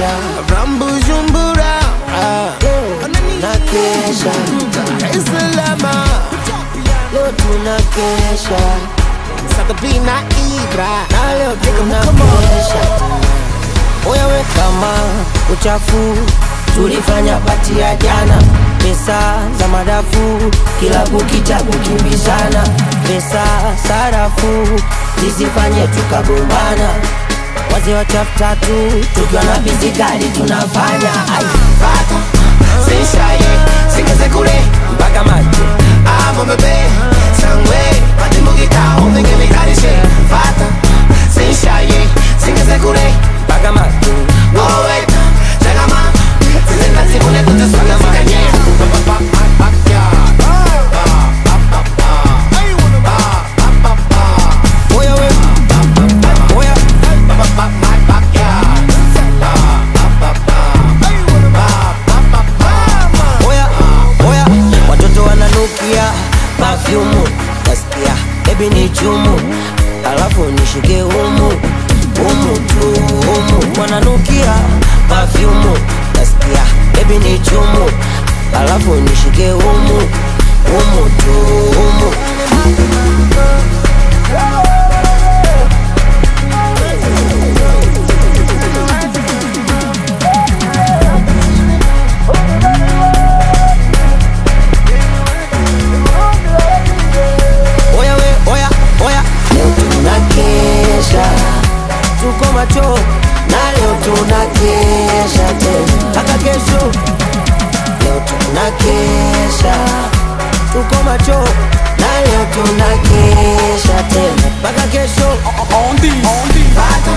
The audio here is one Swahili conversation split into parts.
nakesha from Bujumbura, nakesha Dar es Salaam, leo tunakesha Sabina Ibra, na leo tunakesha. Oya we kama uchafu, tulifanya pati ya jana, pesa za madafu, kilabu kitabu kimbizana, pesa sarafu, zisifanye tukagombana. Wazee wa chap tatu, tukiwa na bizikali tunafanya. Fata, sishaye, singeze kule, mpaka mate amo bebe, sangwe, patimugita, umenge mikarishe. Fata, sishaye, singeze kule, mpaka mate oh wait, chagama, zizenda zibune tutuswaga makanye. Oya we, oya oya oya, watoto wananukia perfume, nasikia baby ni chumu, alafu nishike humu humu tu humu. Wananukia perfume, nasikia baby ni chumu, alafu nishike humu humu tu humu. Oya we, oya, oya, leo tunakesha, tuko macho, na leo tunakesha tena mpaka kesho. Leo tunakesha, tuko macho, na leo tunakesha tena mpaka kesho. Fata,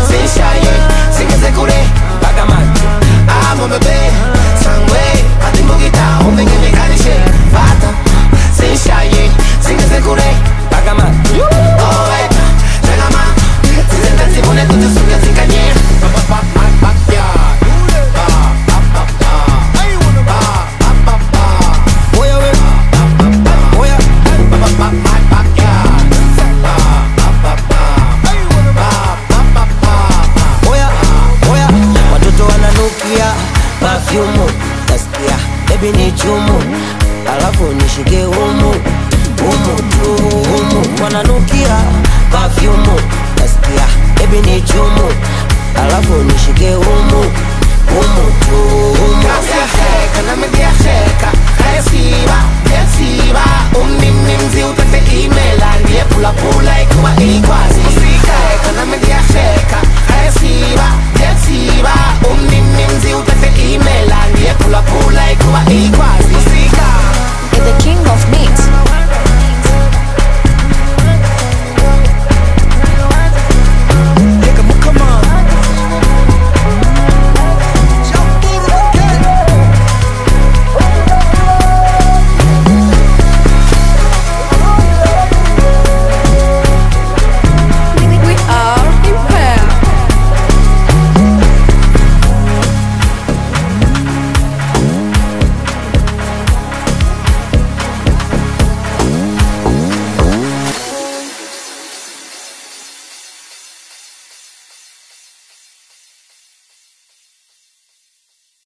sishaye, singeze kule, mpaka mate amo bebe, sangwe, patimugita, umenge mikarishe. Fata, sishaye, singeze kule, mpaka mate oh wait, chagama, zizenda zibune tutuswaga zikanye. Oya we, oya oya oya, watoto wananukia perfume, nasikia baby ni chumu, alafu nishike humu humu tu humu. Wananukia perfume, nasikia baby ni chumu, alafu nishike humu humu tu humu. Sheka na media sheka, resiba, unimimzi utete email, ndiye pula ikuwa ikwazi. Sheka na media sheka, resiba, unimimzi utete email, ndiye pula ikuwa ikwazi.